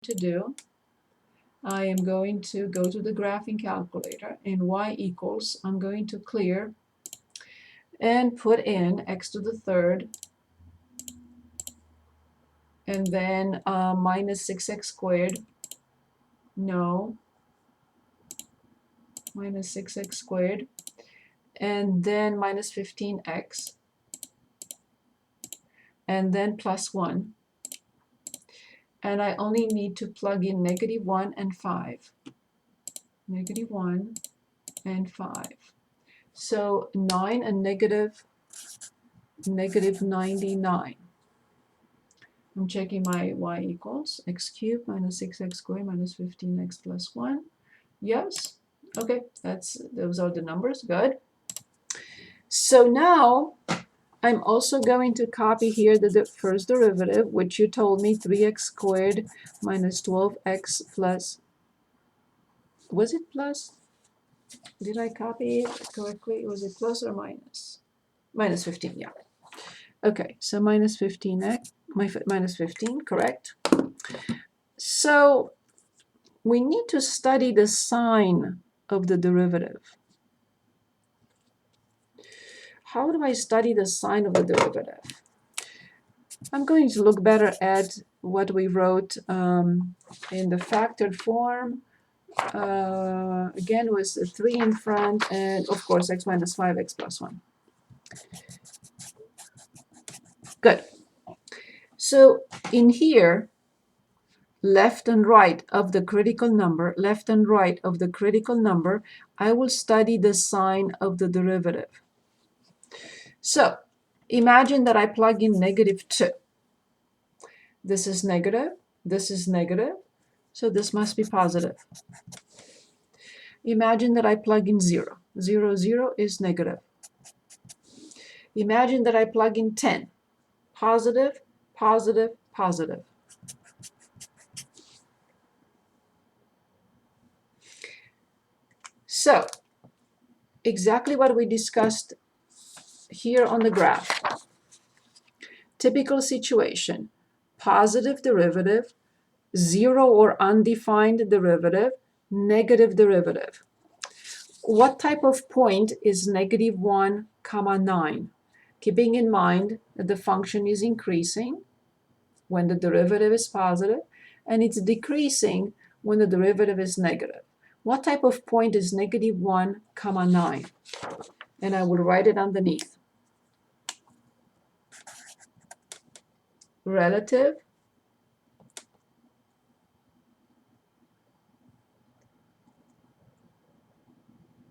to do, I am going to go to the graphing calculator, and y equals, I'm going to clear and put in x to the third, and then minus 6x squared, no, minus 6x squared, and then minus 15x, and then plus 1. And I only need to plug in -1 and 5. -1 and 5. So 9 and negative 99. I'm checking my y equals x cubed minus 6x squared minus 15x plus 1. Yes. Okay, those are the numbers. Good. So now I'm also going to copy here the first derivative, which you told me 3x squared minus 12x plus, was it plus? Did I copy it correctly? Was it plus or minus? Minus 15, yeah. Okay, so minus 15x, minus 15, correct? So we need to study the sign of the derivative. How do I study the sign of the derivative? I'm going to look better at what we wrote in the factored form. Again, with a 3 in front, and of course x minus 5x plus 1. Good. So in here, left and right of the critical number, I will study the sign of the derivative. So imagine that I plug in -2. This is negative, this is negative, so this must be positive. Imagine that I plug in 0. 0, 0 is negative. Imagine that I plug in 10. Positive, positive, positive. So, exactly what we discussed here on the graph. Typical situation, positive derivative, 0 or undefined derivative, negative derivative. What type of point is -1, 9? Keeping in mind that the function is increasing when the derivative is positive, and it's decreasing when the derivative is negative. What type of point is -1, 9? And I will write it underneath. Relative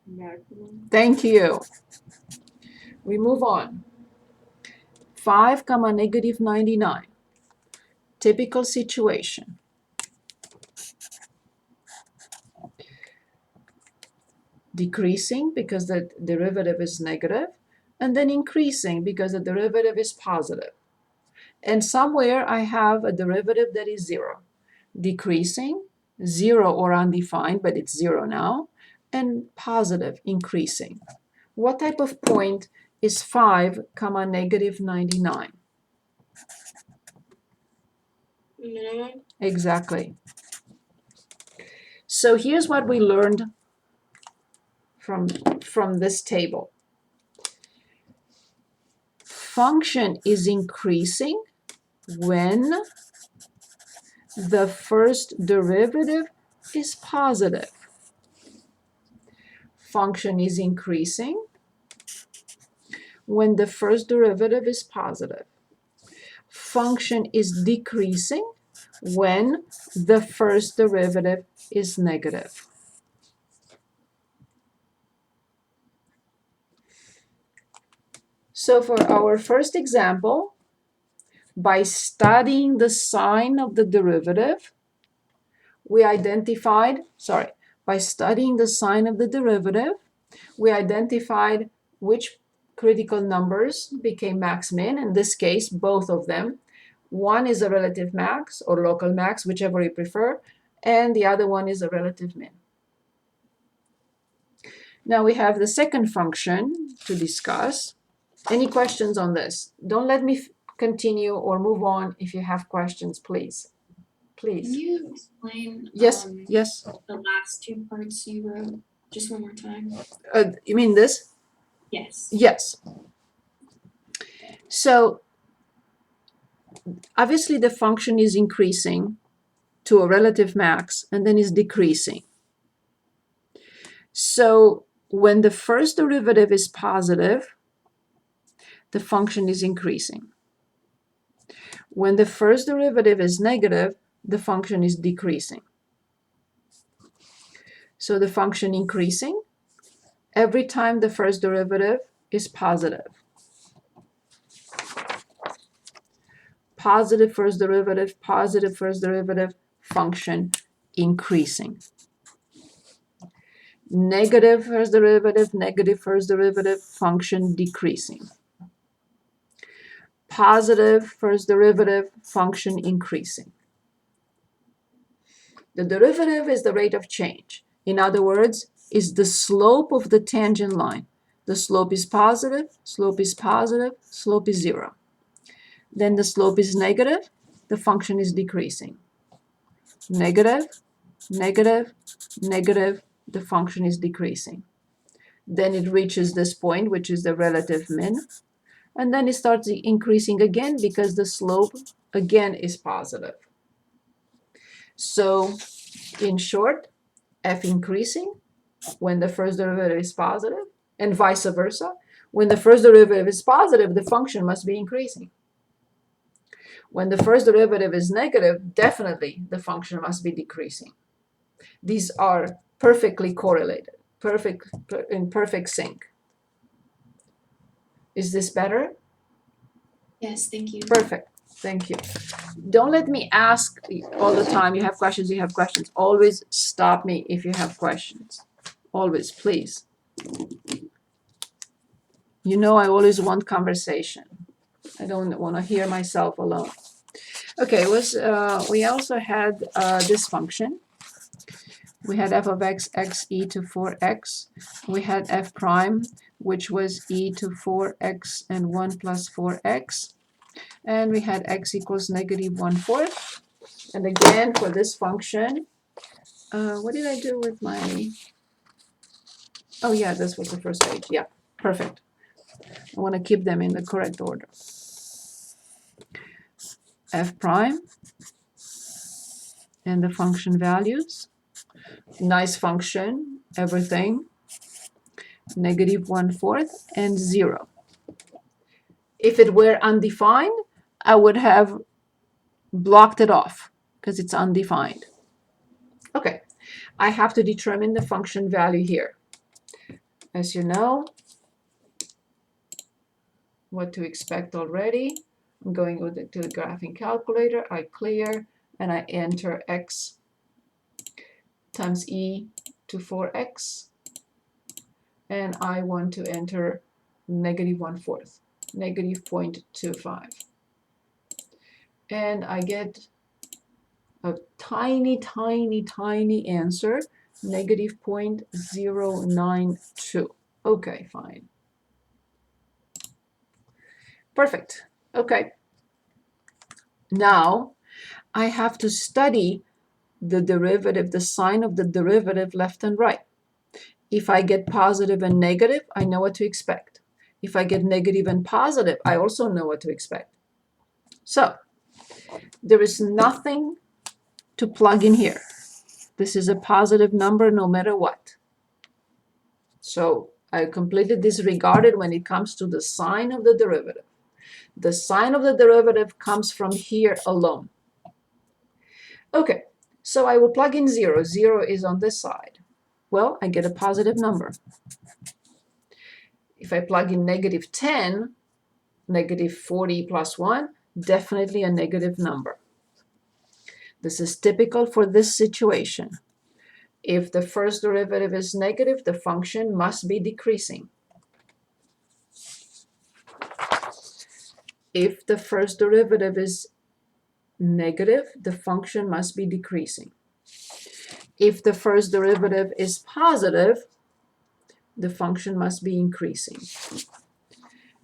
maximum. Thank you. We move on. 5, -99. Typical situation. Decreasing because the derivative is negative, and then increasing because the derivative is positive. And somewhere I have a derivative that is 0. Decreasing, 0 or undefined, but it's 0 now, and positive, increasing. What type of point is 5, -99? Minimum. Exactly. So here's what we learned from this table. Function is increasing when the first derivative is positive. Function is increasing when the first derivative is positive. Function is decreasing when the first derivative is negative. So for our first example, by studying the sign of the derivative, we identified which critical numbers became max-min. In this case, both of them. One is a relative max or local max, whichever you prefer, and the other one is a relative min. Now we have the second function to discuss. Any questions on this? Don't let me continue or move on if you have questions, please. please. Can you explain Yes, yes. the last two parts you wrote just one more time? You mean this? Yes. Yes. So obviously the function is increasing to a relative max and then is decreasing. So when the first derivative is positive, the function is increasing. When the first derivative is negative, the function is decreasing. So the function increasing every time the first derivative is positive. Positive first derivative, function increasing. Negative first derivative, function decreasing. Positive first derivative, function increasing. The derivative is the rate of change. In other words, is the slope of the tangent line. The slope is positive, slope is positive, slope is 0. Then the slope is negative, the function is decreasing. Negative, negative, negative, the function is decreasing. Then it reaches this point, which is the relative min, and then it starts increasing again because the slope again is positive. So in short, f increasing when the first derivative is positive, and vice versa. When the first derivative is positive, the function must be increasing. When the first derivative is negative, definitely the function must be decreasing. These are perfectly correlated, in perfect sync. Is this better? Yes, thank you. Perfect. Thank you. Don't let me ask all the time. You have questions, you have questions. Always stop me if you have questions. Always, please. You know I always want conversation. I don't want to hear myself alone. Okay, we also had this function. We had f of x, x e to 4x. We had f prime, which was e to 4x and 1 plus 4x. And we had x equals negative 1/4. And again, for this function, what did I do with my... Oh yeah, this was the first page. Yeah, perfect. I want to keep them in the correct order. F prime and the function values. Nice function, everything. Negative 1/4 and 0. If it were undefined, I would have blocked it off because it's undefined. Okay, I have to determine the function value here. As you know, what to expect already. I'm going to the graphing calculator. I clear and I enter x times e to 4x. And I want to enter negative 1/4, negative 0.25. And I get a tiny, tiny, tiny answer, negative 0.092. Okay, fine. Perfect. Okay. Now I have to study the derivative, the sign of the derivative left and right. If I get positive and negative, I know what to expect. If I get negative and positive, I also know what to expect. So there is nothing to plug in here. This is a positive number no matter what. So I completely disregarded when it comes to the sign of the derivative. The sign of the derivative comes from here alone. Okay, so I will plug in 0. 0 is on this side. Well, I get a positive number. If I plug in negative 10, negative 40 plus 1, definitely a negative number. This is typical for this situation. If the first derivative is negative, the function must be decreasing. If the first derivative is negative, the function must be decreasing. If the first derivative is positive, the function must be increasing.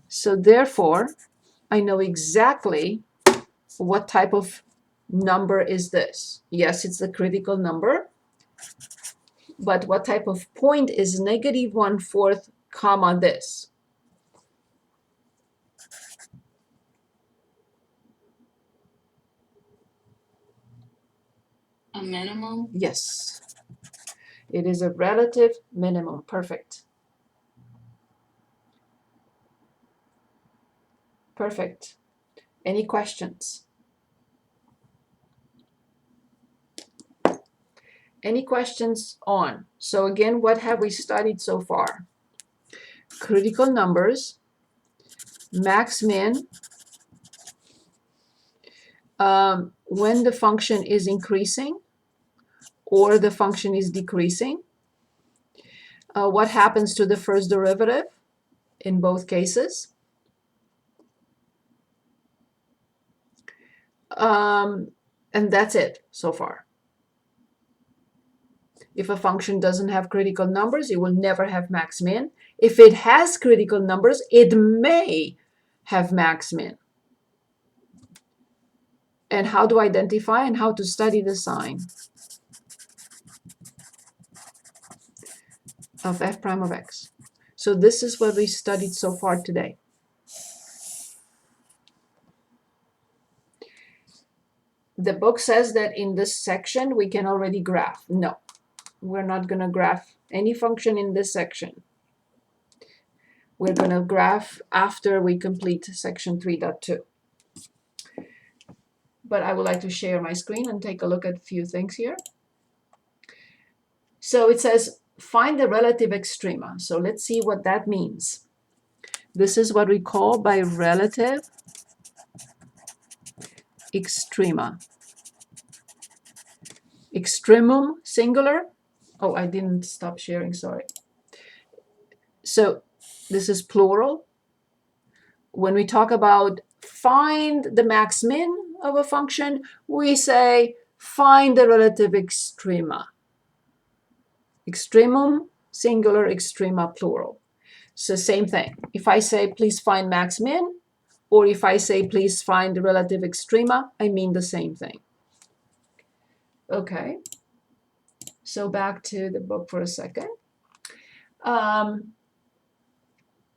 So therefore, I know exactly what type of number is this? Yes, it's the critical number, but what type of point is negative 1/4 comma this? A minimum? Yes, it is a relative minimum. Perfect. Perfect. Any questions? Any questions on? So again, what have we studied so far? Critical numbers, max min, when the function is increasing or the function is decreasing. What happens to the first derivative in both cases? And that's it so far. If a function doesn't have critical numbers, it will never have max min. If it has critical numbers, it may have max min. And how to identify and how to study the sign of f prime of x. So this is what we studied so far today. The book says that in this section we can already graph. No, we're not going to graph any function in this section. We're going to graph after we complete section 3.2. But I would like to share my screen and take a look at a few things here. So it says find the relative extrema. So let's see what that means. This is what we call by relative extrema. Extremum singular. Oh, I didn't stop sharing, sorry. So this is plural. When we talk about find the max min of a function, we say find the relative extrema. Extremum singular, extrema plural. So same thing. If I say please find max min, or if I say please find the relative extrema, I mean the same thing. Okay. So back to the book for a second.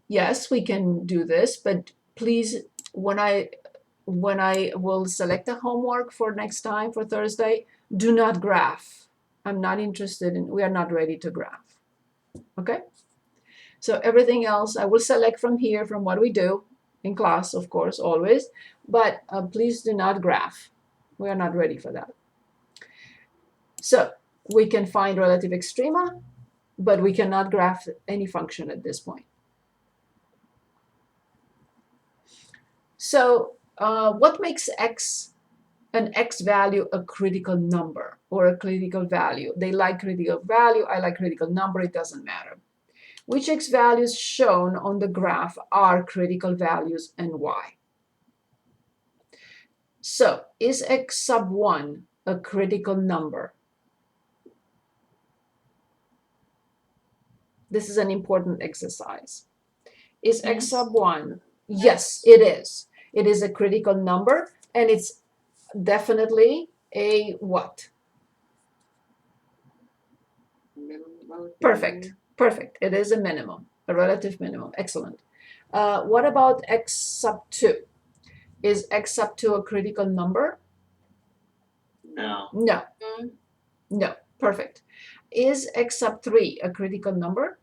Yes, we can do this, but please, when I will select a homework for next time for Thursday, do not graph. I'm not interested in, we are not ready to graph. Okay? So everything else I will select from here, from what we do in class, of course, always, but please do not graph. We are not ready for that. So we can find relative extrema, but we cannot graph any function at this point. So what makes an x value a critical number or a critical value? They like critical value, I like critical number, it doesn't matter. Which x values shown on the graph are critical values and why? So is x sub 1 a critical number? This is an important exercise. Is x sub 1? Yes, it is. It is a critical number, and it's definitely a what? Perfect. Perfect. It is a minimum, a relative minimum. Excellent. What about x sub 2? Is x sub 2 a critical number? No. No. No. Perfect. Is x sub 3 a critical number?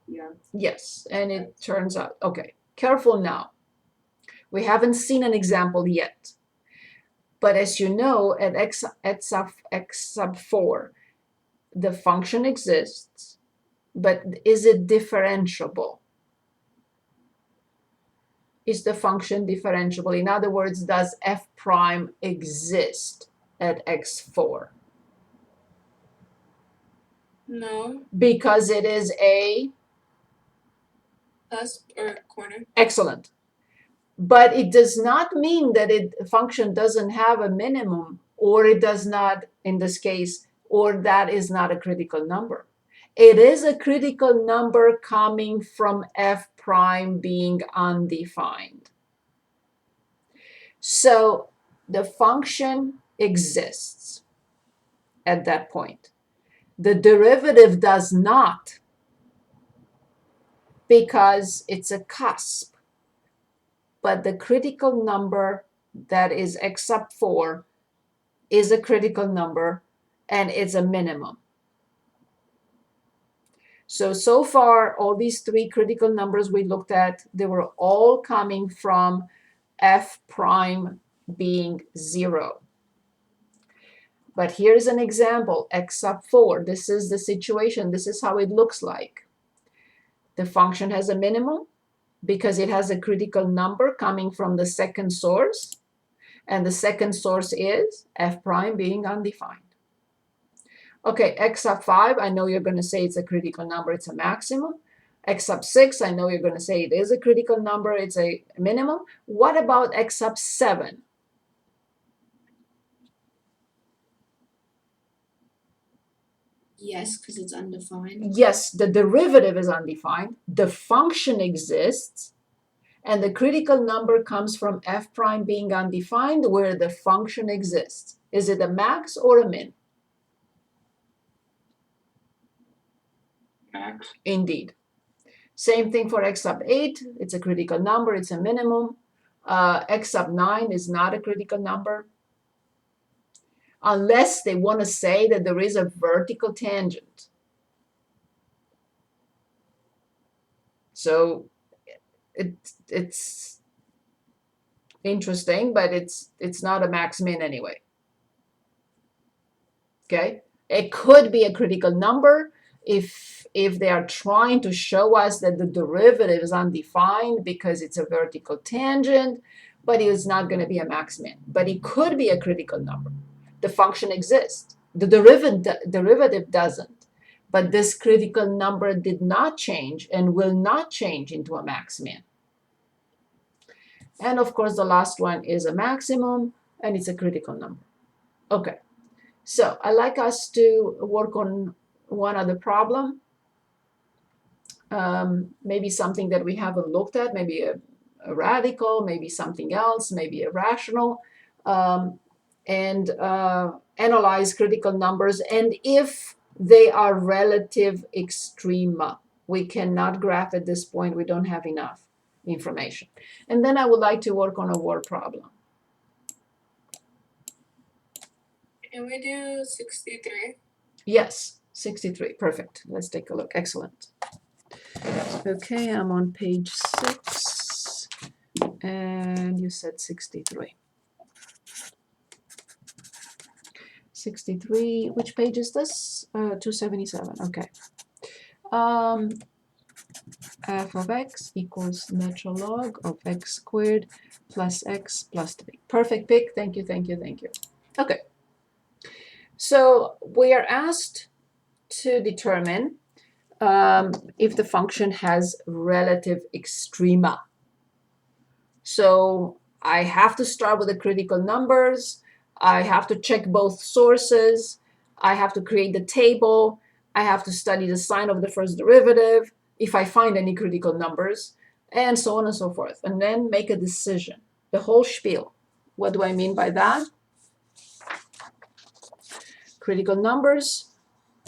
Yeah. Yes. And it turns out, okay, careful now. We haven't seen an example yet. But as you know, at x sub 4, the function exists, but is it differentiable? Is the function differentiable? In other words, does f prime exist at x4? No. Because it is a Cusp or corner. excellent. But it does not mean that a function doesn't have a minimum, or it does not, in this case, or that is not a critical number. It is a critical number coming from f prime being undefined. So the function exists at that point. The derivative does not, because it's a cusp. But the critical number that is x sub 4 is a critical number, and it's a minimum. So far, all these three critical numbers we looked at, they were all coming from f prime being 0. But here's an example, x sub 4. This is the situation. This is how it looks like. The function has a minimum because it has a critical number coming from the second source. And the second source is f prime being undefined. Okay, x sub 5, I know you're going to say it's a critical number, it's a maximum. X sub 6, I know you're going to say it is a critical number, it's a minimum. What about x sub 7? Yes, because it's undefined. Yes, the derivative is undefined. The function exists. And the critical number comes from f prime being undefined where the function exists. Is it a max or a min? Max. Indeed. Same thing for x sub 8. It's a critical number. It's a minimum. X sub 9 is not a critical number. Unless they want to say that there is a vertical tangent. So it's interesting, but it's not a max min anyway. Okay? It could be a critical number if they are trying to show us that the derivative is undefined because it's a vertical tangent, but it's not going to be a max min. But it could be a critical number. The function exists. The derivative doesn't. But this critical number did not change and will not change into a max min. And of course, the last one is a maximum, and it's a critical number. Okay. So I'd like us to work on one other problem. Maybe something that we haven't looked at, maybe a radical, maybe something else, maybe a rational, and analyze critical numbers. And if they are relative extrema, we cannot graph at this point. We don't have enough information. And then I would like to work on a word problem. Can we do 63? Yes, 63. Perfect. Let's take a look. Excellent. Okay, I'm on page 6. And you said 63. 63. Which page is this? 277. Okay. F of x equals natural log of x squared plus x plus 3. Perfect pick. Thank you, thank you, thank you. Okay. So we are asked to determine if the function has relative extrema. So I have to start with the critical numbers. I have to check both sources. I have to create the table. I have to study the sign of the first derivative if I find any critical numbers, and so on and so forth, and then make a decision, the whole spiel. What do I mean by that? Critical numbers,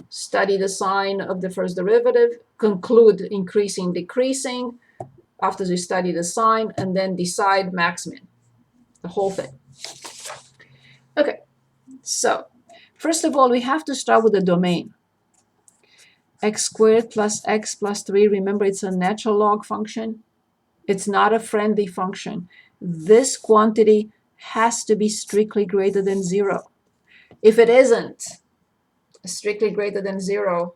study the sign of the first derivative, conclude increasing, decreasing, after you study the sign, and then decide max min, the whole thing. Okay, so first of all, we have to start with the domain. X squared plus x plus 3, remember it's a natural log function. It's not a friendly function. This quantity has to be strictly greater than 0. If it isn't strictly greater than 0,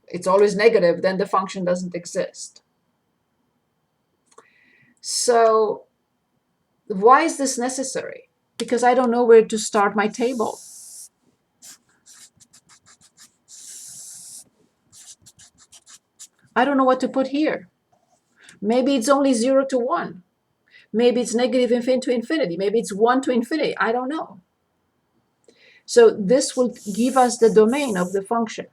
it's always negative, then the function doesn't exist. So why is this necessary? Because I don't know where to start my table. I don't know what to put here. Maybe it's only 0 to 1. Maybe it's negative infinity to infinity. Maybe it's 1 to infinity. I don't know. So this will give us the domain of the function.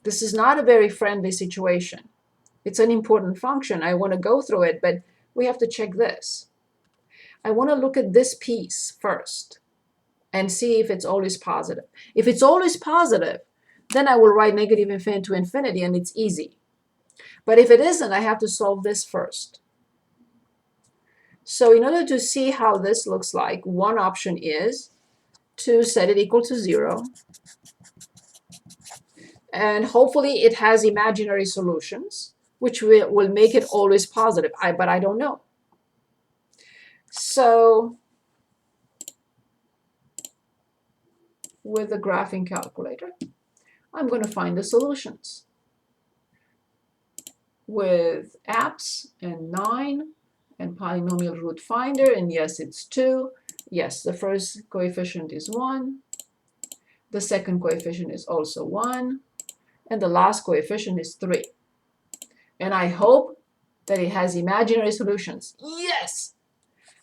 This is not a very friendly situation. It's an important function. I want to go through it, but we have to check this. I want to look at this piece first and see if it's always positive. If it's always positive, then I will write negative infinity to infinity, and it's easy. But if it isn't, I have to solve this first. So in order to see how this looks like, one option is to set it equal to 0. And hopefully it has imaginary solutions, which will make it always positive. But I don't know. So with the graphing calculator, I'm going to find the solutions. With apps and 9 and polynomial root finder, and yes, it's 2. Yes, the first coefficient is 1. The second coefficient is also 1. And the last coefficient is 3. And I hope that it has imaginary solutions. Yes,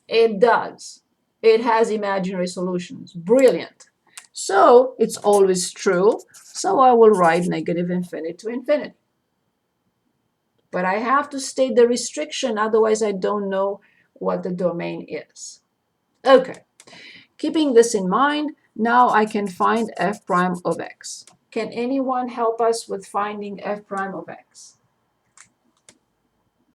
it does. It has imaginary solutions. Brilliant. So it's always true. So I will write negative infinity to infinity. But I have to state the restriction, otherwise I don't know what the domain is. Okay, keeping this in mind, now I can find f prime of x. Can anyone help us with finding f prime of x?